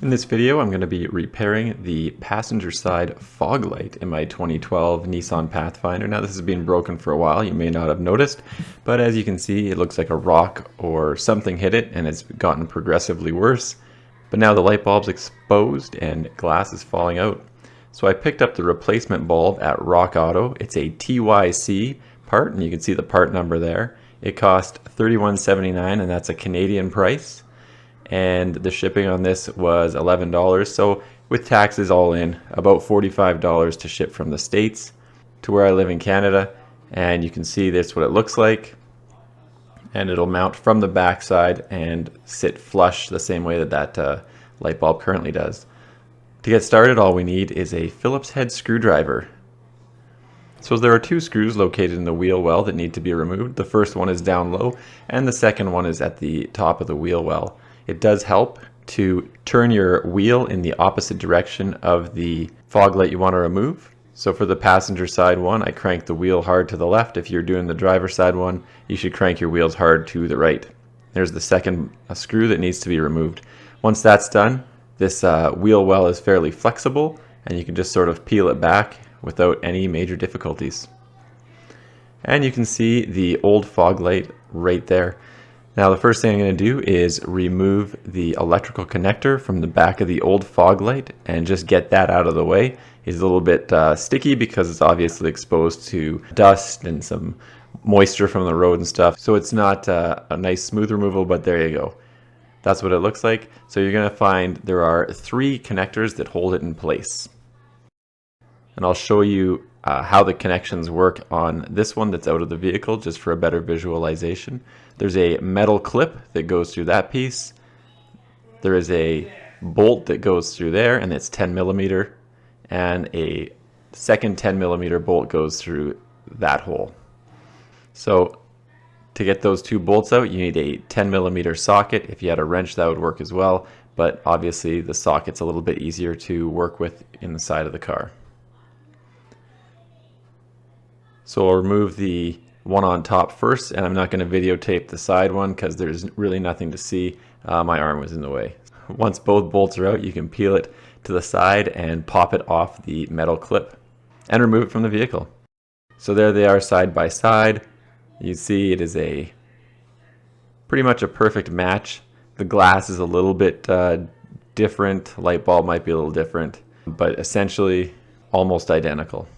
In this video, I'm going to be repairing the passenger side fog light in my 2012 Nissan Pathfinder. Now this has been broken for a while, you may not have noticed, but as you can see, it looks like a rock or something hit it and it's gotten progressively worse. But now the light bulb's exposed and glass is falling out. So I picked up the replacement bulb at Rock Auto. It's a TYC part, and you can see the part number there. It cost $31.79, and that's a Canadian price. And the shipping on this was $11, so with taxes all in, about $45 to ship from the States to where I live in Canada. And you can see this what it looks like, and it'll mount from the back side and sit flush the same way that light bulb currently does. To get started, all we need is a Phillips head screwdriver. So there are two screws located in the wheel well that need to be removed. The first one is down low, and the second one is at the top of the wheel well. It does help to turn your wheel in the opposite direction of the fog light you want to remove. So for the passenger side one, I crank the wheel hard to the left. If you're doing the driver side one, you should crank your wheels hard to the right. There's the second screw that needs to be removed. Once that's done, this wheel well is fairly flexible, and you can just sort of peel it back without any major difficulties. And you can see the old fog light right there. Now the first thing I'm going to do is remove the electrical connector from the back of the old fog light and just get that out of the way. It's a little bit sticky because it's obviously exposed to dust and some moisture from the road and stuff. So it's not a nice smooth removal, but there you go. That's what it looks like. So you're going to find there are three connectors that hold it in place. And I'll show you how the connections work on this one that's out of the vehicle, just for a better visualization. There's a metal clip that goes through that piece. There is a bolt that goes through there, and it's 10 millimeter, and a second 10 millimeter bolt goes through that hole. So to get those two bolts out, you need a 10 millimeter socket. If you had a wrench, that would work as well, but obviously the socket's a little bit easier to work with in the side of the car. So I'll remove the one on top first, and I'm not going to videotape the side one because there's really nothing to see. My arm was in the way. Once both bolts are out, you can peel it to the side and pop it off the metal clip and remove it from the vehicle. So there they are side by side. You see it is pretty much a perfect match. The glass is a little bit different. Light bulb might be a little different, but essentially almost identical.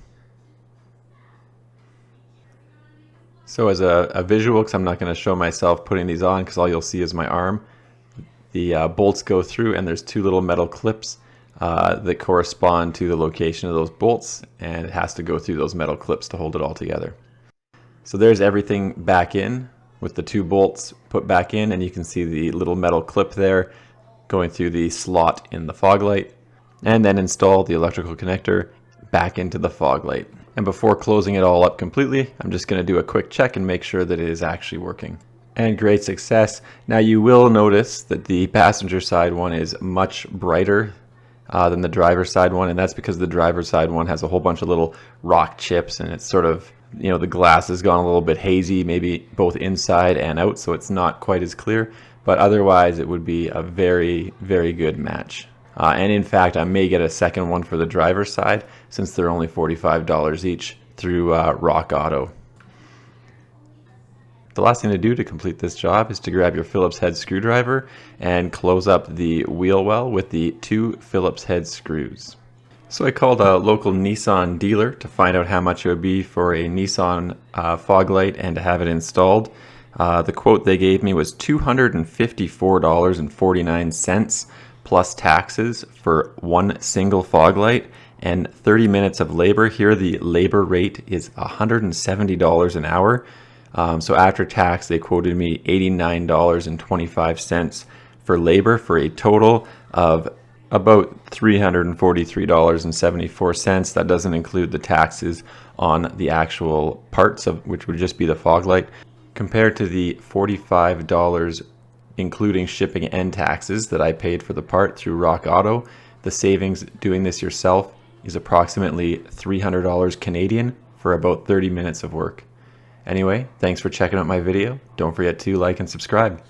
So as a visual, because I'm not going to show myself putting these on because all you'll see is my arm, the bolts go through, and there's two little metal clips that correspond to the location of those bolts, and it has to go through those metal clips to hold it all together. So there's everything back in with the two bolts put back in, and you can see the little metal clip there going through the slot in the fog light, and then install the electrical connector back into the fog light. And before closing it all up completely, I'm just going to do a quick check and make sure that it is actually working. And great success. Now you will notice that the passenger side one is much brighter than the driver side one, and that's because the driver side one has a whole bunch of little rock chips, and it's sort of, you know, the glass has gone a little bit hazy, maybe both inside and out, so it's not quite as clear, but otherwise it would be a very, very good match. And in fact, I may get a second one for the driver's side since they're only $45 each through Rock Auto. The last thing to do to complete this job is to grab your Phillips head screwdriver and close up the wheel well with the two Phillips head screws. So I called a local Nissan dealer to find out how much it would be for a Nissan fog light and to have it installed. The quote they gave me was $254.49 plus taxes for one single fog light and 30 minutes of labor. Here the labor rate is $170 an hour. So after tax they quoted me $89.25 for labor for a total of about $343.74. That doesn't include the taxes on the actual parts, of which would just be the fog light, compared to the $45 including shipping and taxes that I paid for the part through Rock Auto. The savings doing this yourself is approximately $300 Canadian for about 30 minutes of work. Anyway, thanks for checking out my video. Don't forget to like and subscribe.